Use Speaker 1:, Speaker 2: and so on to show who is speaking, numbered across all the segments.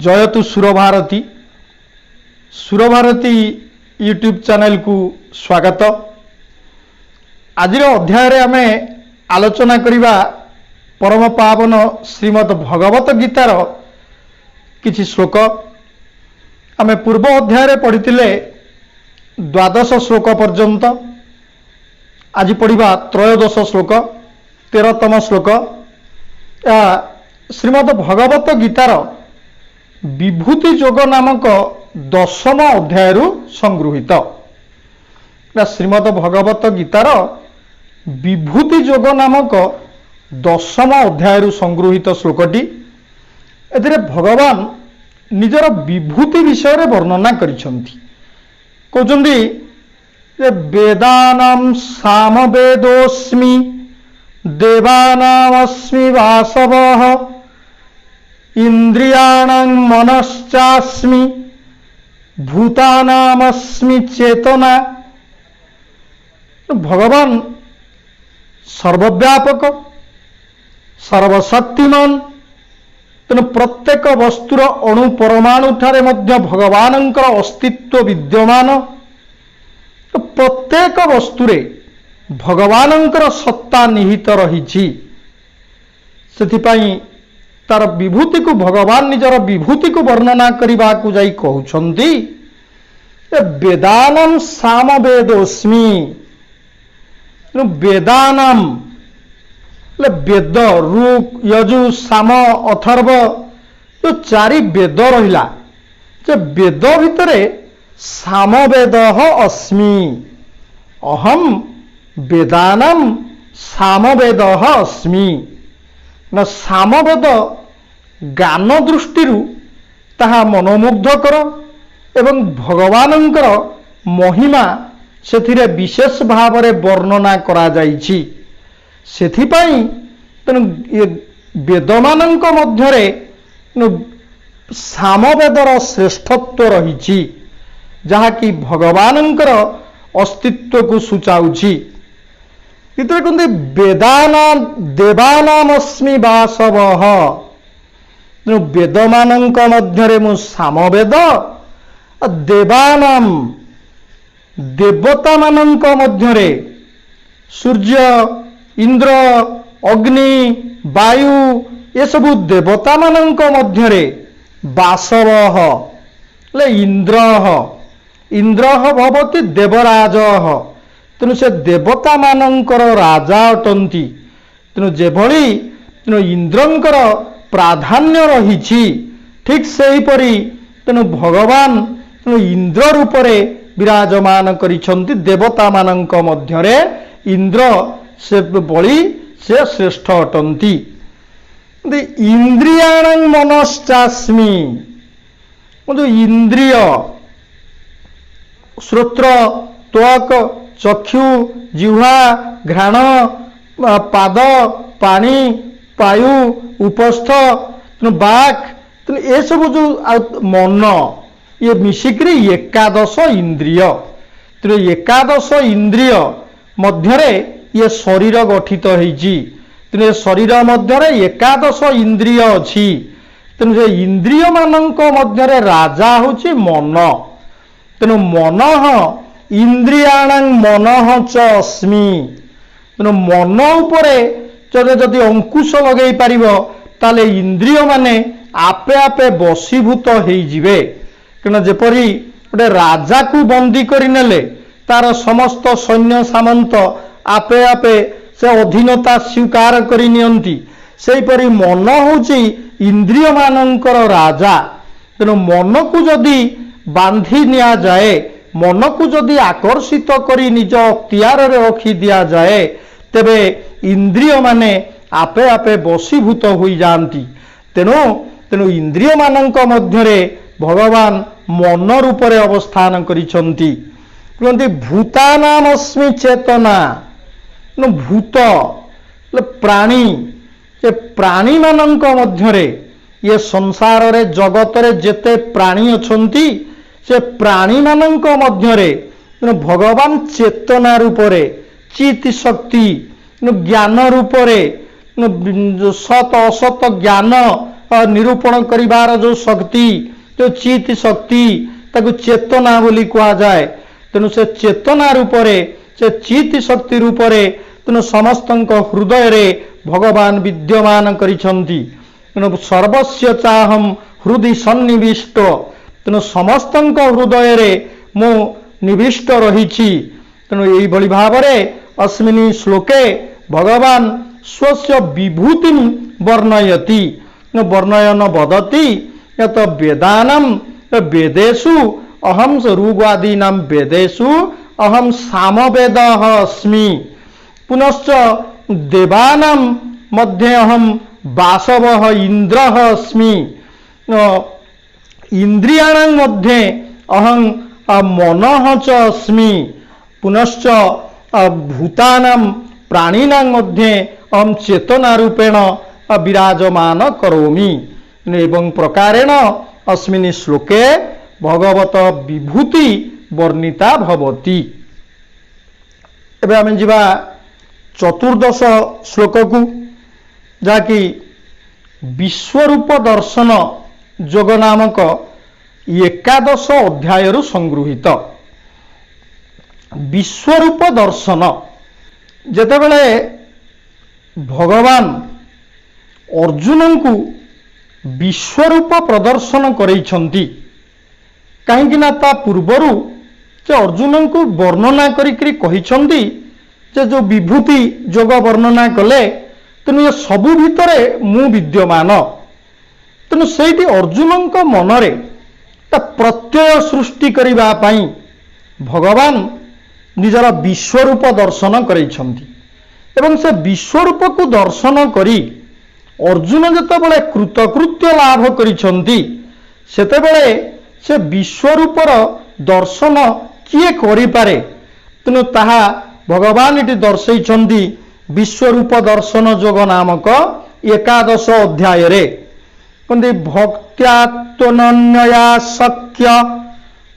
Speaker 1: जयतु सुरभारती सुरभारती YouTube channel को स्वागत। आज अध्याय रे आमे आलोचना करिबा परम पावन श्रीमद् भगवत गीतार किछि श्लोक। आमे पूर्व अध्याय रे पढ़िथिले द्वादश श्लोक पर्यंत। आज पढ़िबा त्रयोदश श्लोक 13तम श्लोक। श्रीमद् भगवत गीतार विभूति जोग नामक 10म अध्याय संगृहित। श्रीमद् भगवत गीतार विभूति जोग नामक 10म अध्याय संगृहित श्लोकटी। एथिरे भगवान निजर विभूति विषय रे वर्णना करिसंती। कहउचंती जे वेदानां सामवेदोस्मि देवानामस्मि वासवः इंद्रियाणां मनश्चास्मि भूतानामस्मि चेतना। भगवान सर्वव्यापक सर्वशक्तिमान। तेणु प्रत्येक वस्तुर अणु परमाणु ठारे मध्य भगवानंकर अस्तित्व विद्यमान। प्रत्येक वस्तुरे भगवानंकर सत्ता निहित रहिछि। सेथिपाई तार विभूति को भगवान निजर विभूति को वर्णना करने को जाई कहउछंती वेदानां सामवेदोस्मि। वेदानां वेद ऋक् यजु साम अथर्व जो चारि वेद रहिला। जे वेद भितरे सामवेद अस्मि। अहम वेदानां सामवेद अस्मि। न सामवेद गान दृष्टि ताहा मनोमुग्धकर एवं भगवानंकर महिमा सेथिरे विशेष भाव रे वर्णना करा जाइछि। सेथिपाई तेणु वेदमानंक मध्यरे सामवेदर श्रेष्ठत्व रहिछि, जहाँकि भगवानंकर अस्तित्व को सूचाउछि। इतरे कहते वेदानां देवानामस्मि वासवः। वेदमानंक मध्यरे मु सामवेद, देवानां देवता मानंक मध्यरे सूर्य इंद्र अग्नि वायु ये सबु देवता मानंक मध्यरे वासवः इंद्रः। इंद्रः भवति देवराजः। तेणु से देवता मानंकर राजा अटंती। तेणु जेभଳି तेणु इंद्रंकर प्राधान्य रहिछि, ठीक सेहीपरि तेणु भगवान तेणु इंद्र रूपरे विराजमान करिछंती। देवता मानंक मध्यरे इंद्र से बळी से श्रेष्ठ अटंती। इंद्रियाणां मनश्चास्मि। जो इंद्रिय श्रोत्र त्वक चक्षु जिह्वा घ्राण पाद पानी वायु उपस्थ बाक ये सब जो मन ये मिसिक्री एकादश इंद्रिय। तेणु एकादश इंद्रिय मध्यरे ये शरीर गठित होइछि। तेणु शरीर मध्यरे एकादश इंद्रिय अछि। तेणु से इंद्रिय मानंक मध्यरे राजा होछि मन। तेणु मनः इंद्रियाणां मनः च अस्मि। तेणु मन उपरे जदि अंकुश लगै पारिबो ताले इंद्रिय माने आपे आपे बसीभूत होई जिवे। तेणु जेपरि गोटे राजा को बंदी करि नेले तार समस्त सैन्य सामंत आपे आपे से अधीनता स्वीकार करि नियंती, सेहीपरि मन होछि इंद्रिय मानंकर राजा। तेणु मन को जदि बांधी निया जाए, मन को जदि आकर्षित करी निज अख्तियार रे रखी दिया जाए, तेबे इंद्रिय माने आपे आपे बसीभूत होई जांती। तेणु तेणु इंद्रिय मानंक मध्यरे भगवान मन रूपरे अवस्थान करिसंती। कहते भूतानामस्मि चेतना। भूत प्राणी, ये प्राणी मानंक मध्यरे ये संसार रे जगत रे जेते प्राणी अछंती से प्राणी मानंक मध्यरे भगवान चेतना रूपरे चित शक्ति ज्ञान रूपरे सत असत ज्ञान निरूपण करिवार जो शक्ति जो चित शक्ति ताकू चेतना बोली कहा जाए। तेणु से चेतना रूपरे से चित शक्ति रूपरे तेणु समस्त हृदय रे भगवान विद्यमान करिछंती। तेणु सर्वस्य चाहम हृदय सन्निविष्ट तेणु समस्त हृदय रे मो निविष्ट रहिछि। तेणु एई भली भावरे अस्मिन् श्लोके भगवान स्वस्य विभूति वर्णयति वर्णयन वदति यत वेदानां वेदेषु अहम ऋग्वादीनां वेदेषु अहम सामवेदः अस्मि पुनश्च देवानां मध्ये अहम वासवः इंद्रः अस्मि इंद्रियाणां मध्ये अहम मनः च अस्मि पुनश्च भूतानां प्राणिनां मध्ये अहम चेतना रूपेण विराजमान करोमि। एवं प्रकारेण अस्मिन् श्लोके भगवत विभूति वर्णिता भवति। एबे आमे जिबा चतुर्दश श्लोक को जाकि विश्वरूप दर्शन जोग नामक एकादश अध्याय संगृहीत। विश्वरूप दर्शन जेतेबेले भगवान अर्जुन को विश्वरूप प्रदर्शन करैछंती कहीं ना ता पूर्वरु जे अर्जुन को वर्णना करी कहिछंती जे जो विभूति जोग वर्णना कले तेणु ये सबु भितरे मु विद्यमान। तेणु सेठी अर्जुन को मनरे प्रत्यय सृष्टि करिबा पई भगवान निजर विश्वरूप दर्शन करैछंती एवं से विश्वरूप को दर्शन करी अर्जुन जेतेबेले कृतकृत्य लाभ करिछंती सेतेबेले से विश्वरूपर दर्शन किए करि पारे। तेणु ताहा भगवान इति दर्शैछंती विश्वरूप दर्शन जोग नामक एकादश अध्याय रे कहते भक्त्यात्मनन्यया शक्य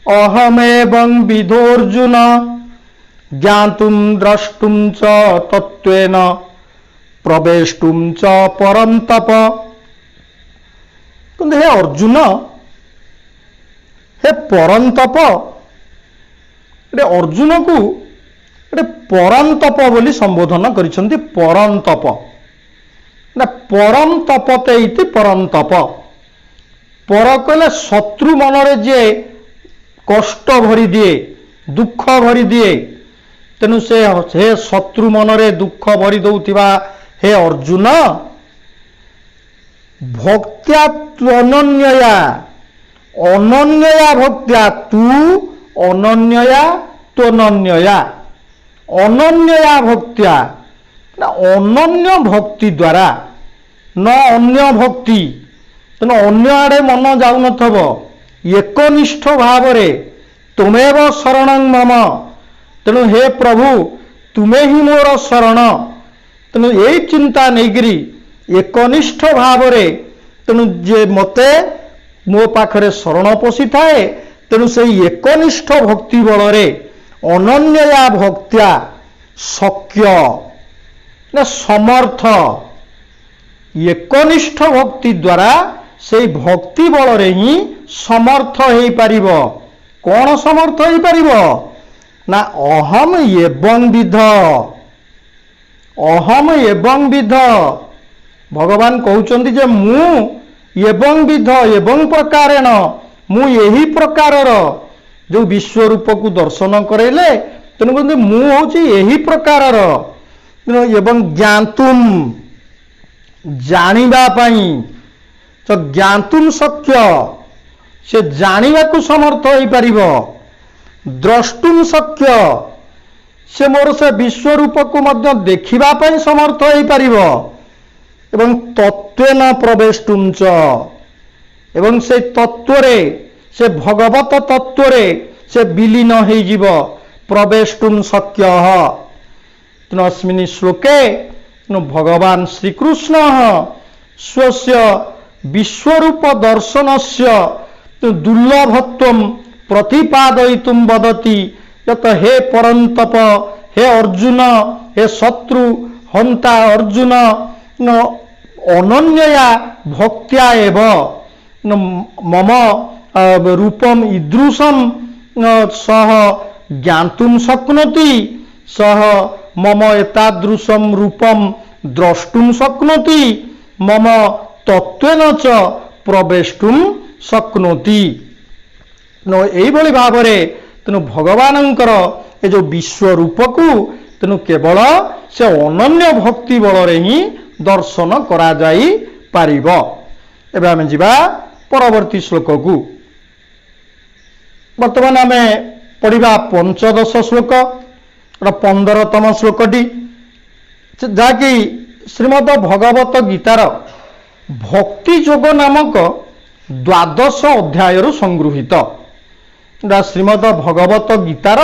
Speaker 1: अहमेवं विदोर्जुन ज्ञातुं द्रष्टुं च तत्त्वेन प्रवेष्टुं च परन्तप। कहते हे अर्जुन हे परन्तप अर्जुन को परन्तप बोली संबोधन करिसंती। परन्तप ना परम तपते इति परन्तप पर कहले शत्रु मनरे जे कष्ट भरी दिए दुख भरी दिए तेणु से हे शत्रु मनरे दुख भरी दउथिबा हे अर्जुन भक्त्या त्वनन्यया अनन्यया भक्त्या तू अनन्यया त्वनन्यया अनन्यया भक्त्या अनन्य भक्ति द्वारा न अन्य भक्ति तेणु अन्य आड़े मन जाऊ नथब एकनिष्ठ भाव रे तुमेव शरणं मम तेणु हे प्रभु तुमे ही मोर शरण। तेणु यही चिंता नहींकरी एकनिष्ठ भाव रे तेणु जे मते मो पाखरे शरण पशि थाए तेणु से एकनिष्ठ भक्ति बल रे अनन्यया भक्त्या शक्य ना समर्थ एकनिष्ठ भक्ति द्वारा से भक्ति बल रे ही समर्थ हो पारिबो। कौन समर्थ हो पारिबो ना अहम एवं विध अहम एवं विध भगवान कहउचंती जे मु एवं विध एवं प्रकारेण मु यही प्रकारर जो विश्वरूप को दर्शन करेले तेणु कहते मु होची यही प्रकारर एवं ज्ञातुम जानिबा पाई तो ज्ञातुम शक्य से जानिबा को समर्थ हो पारिबो। द्रष्टुम शक्य से मोर से विश्वरूप को मध्य देखिबा पाई समर्थ हो पारिबो एवं तत्वेन प्रवेष्टुम च एवं से तत्वरे से भगवत तत्वरे से विलीन हो जीव प्रवेष्टुम शक्य। अस्मिन् श्लोके भगवान श्रीकृष्ण स्वस्य विश्वरूप दर्शनस्य दुर्लभत्वं प्रतिपादयितुं वदति यत हे परन्तप हे अर्जुन हे शत्रु हंता अर्जुन ଅନନ୍ୟୟା ଭକ୍ତ୍ୟା ଏବ ମମ ରୂପମ୍ ଇଦୃଶମ୍ ସହ ଜ୍ଞାତୁମ୍ ଶକ୍ନୋତି ସହ मम एतादृशं रूपम द्रष्टुम शक्नोति मम तत्वेन च प्रवेष्टुम शक्नोति। तेणु एइभଳି भाବରେ तेणु भगवानंकर ए जो विश्व रूप को तेणु केवल से अनन्य भक्ति बल ही दर्शन करा जाई पारिब। एबे आमे जिबा परवर्ती श्लोक को। वर्तमान आमे पढ़िबा पंचदश श्लोक 15तम श्लोकटी जहाँकि श्रीमद भगवत गीतार भक्ति योग नामक 12 अध्याय संगृहित। श्रीमद भगवत गीतार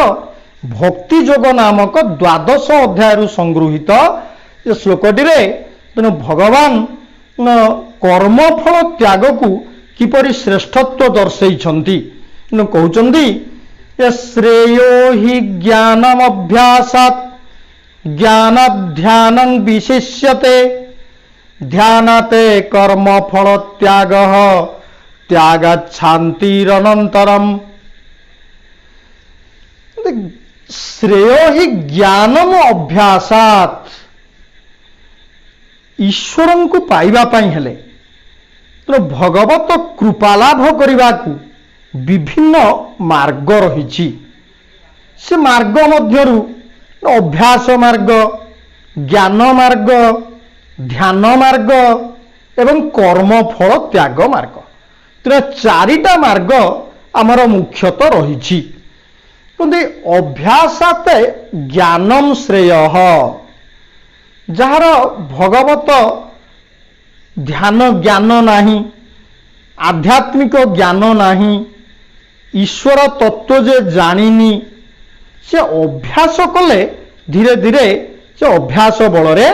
Speaker 1: भक्ति योग नामक 12 अध्याय संगृहित श्लोकटी तेणु भगवान कर्मफल त्याग को किपरि श्रेष्ठत्व दर्शेइछन्ति। कहउछन्ति श्रेयो हि ज्ञानमभ्यासात् ज्ञानाध्यानं विशिष्यते ध्यानाते कर्मफल त्यागः त्यागाच्छान्तिरनन्तरम्। श्रेयो हि ज्ञानम अभ्यासात् ईश्वरं को पाइबा पाई हेले तो भगवत कृपालाभ करने को विभिन्न मार्ग रही। से मार्ग मध्यरु अभ्यास मार्ग, ज्ञान मार्ग, ध्यान मार्ग एवं कर्मफल त्याग मार्ग, तो चारिटा मार्ग आमर मुख्यतः रही। अभ्यासात ज्ञानम श्रेय जार भगवत ध्यान ज्ञान नाही, आध्यात्मिक ज्ञान नाही, ईश्वर तत्व जे जानिनी से अभ्यास कले धीरे धीरे से अभ्यास बल रे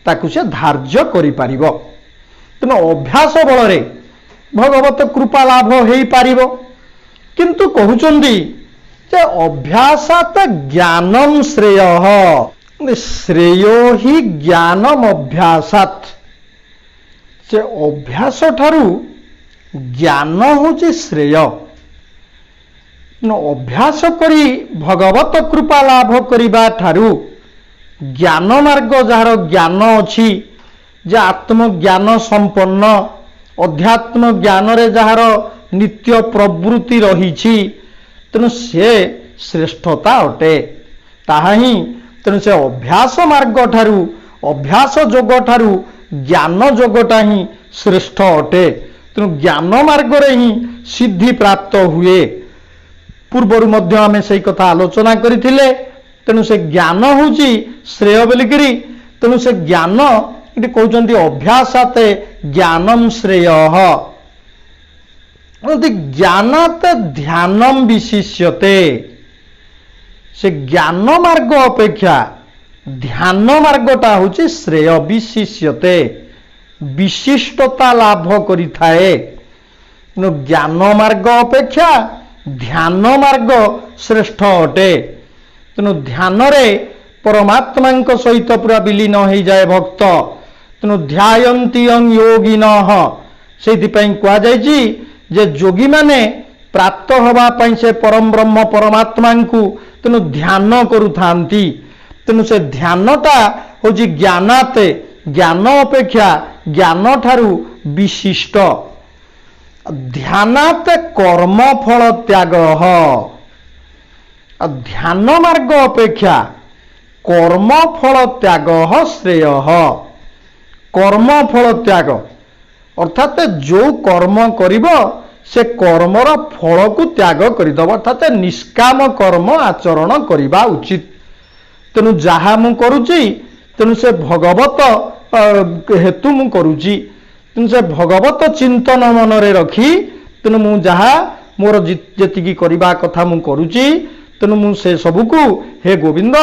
Speaker 1: ताकु से धार्य करि पारिबो। तेणु अभ्यास बल रे भगवत कृपा लाभ हेई पारिबो। किंतु कहउचंदी जे अभ्यासात ज्ञानम श्रेयः, श्रेयो हि ज्ञानम अभ्यासात। से अभ्यास ठारू ज्ञान होची श्रेय। अभ्यास करी भगवत कृपा लाभ करिबा ठारू ज्ञान मार्ग जार ज्ञान अछि, जे आत्मज्ञान संपन्न अध्यात्म ज्ञान रे जार नित्य प्रवृत्ति रही, तेणु से श्रेष्ठता अटे। ताहा ही तेणु से अभ्यास मार्ग ठारू अभ्यास जोग ठारू ज्ञान जोगटा ही श्रेष्ठ अटे। तेणु ज्ञान मार्ग रे ही सिद्धि प्राप्त हुए। पूर्वरु मध्य आमे सेई कथा आलोचना करिथिले। तेणु से ज्ञान होची श्रेय बोलिकरी, तेणु से ज्ञान इति कहउचंती अभ्यासाते ज्ञानम श्रेयः। ज्ञानात ध्यानम विशिष्यते। से ज्ञान मार्ग अपेक्षा ध्यान मार्गटा होची श्रेय। विशिष्यते विशिष्टता लाभ करि थाए। ज्ञान मार्ग अपेक्षा ध्यान मार्ग श्रेष्ठ अटे। तेणु ध्यान रे परमात्मा सहित पूरा विलीन हो जाए भक्त। तेणु ध्यायन्ति योगिनः, सेथिपई कुआ जायछि जे योगी माने प्राप्त होबा पई से परम ब्रह्म परमात्मा को तेणु ध्यान करुथांती। तेणु से ध्यानटा होछि ज्ञानाते, ज्ञान अपेक्षा ज्ञान ठारू विशिष्ट। ध्यानात कर्म फल त्याग, ध्यान मार्ग अपेक्षा कर्म फल त्याग श्रेय। कर्म फल त्याग अर्थात जो कर्म करिब से कर्मर फल को त्याग करिदब, अर्थात निष्काम कर्म आचरण करिबा उचित। तेणु जहा मु करूची तेणु से भगवत हेतु मु करूची। तेणु से भगवत चिंतन मन रे रखी तेणु मु जहा मोर जेतिकी करिबा कथा मु करूची। तेणु मु से सबुकु हे गोविंद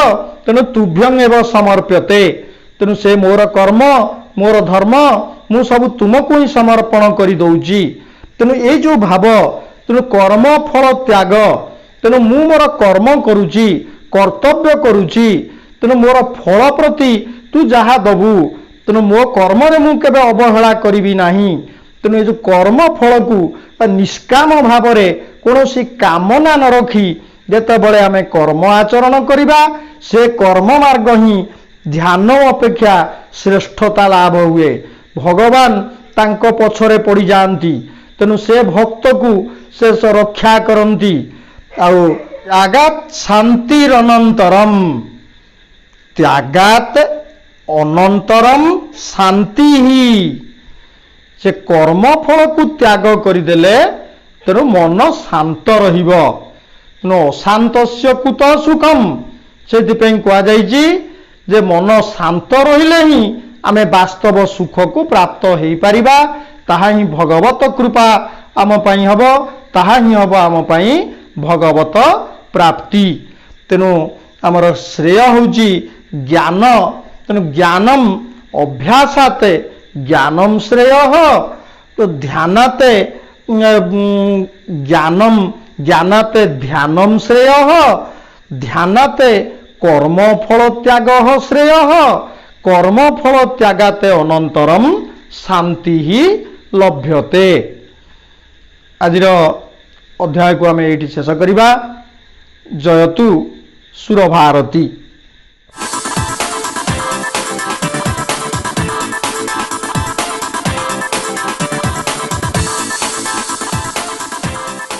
Speaker 1: तेणु तुभ्यं एव समर्प्यते। तेणु से मोर कर्म मोर धर्म मु सब तुमको ही समर्पण करि दउची। तेणु ए जो भाव तेणु कर्म फल त्याग, तेणु मु मोर कर्म करूची, कर्तव्य करूची। तेणु मोर फल प्रति तू जहा दबु तेणु मो कर्म मु केबे अवहेला करी नाही। तेणु ये जो कर्म फल को निष्काम भाव कौन सी कामना न रखी जेतेबेले आमे कर्म आचरण करिबा से कर्म मार्ग ही ध्यान अपेक्षा श्रेष्ठता लाभ हुए। भगवान तांको पछरे पड़ी जाती तेणु से भक्त को से रक्षा करती। आउ त्यागात शांतिरनंतरम, त्यागात अनंतरम शांति ही। से कर्म फल को त्याग करदेले तेणु मन शांत रहिबो। तेणु अशांतस्य कुत सुखम, से कह जे मन शांत रहिले ही आमे वास्तव सुख को प्राप्त हो पारिबा। ताहा ही भगवत कृपा आम पई हबो, ताहा ही हबो आम पई भगवत प्राप्ति। तेणु आमर श्रेय होची ज्ञान। तेणु ज्ञानम अभ्यासाते ज्ञानम श्रेय। तो ध्यानाते ज्ञानम, ज्ञानाते ध्यानम श्रेय, ध्यानाते कर्म फल त्याग श्रेय, कर्म फल त्यागाते अनंतरम शांति ही लभ्यते। आज अध्याय को आम ये शेष करिबा। जयतु सुरभारती।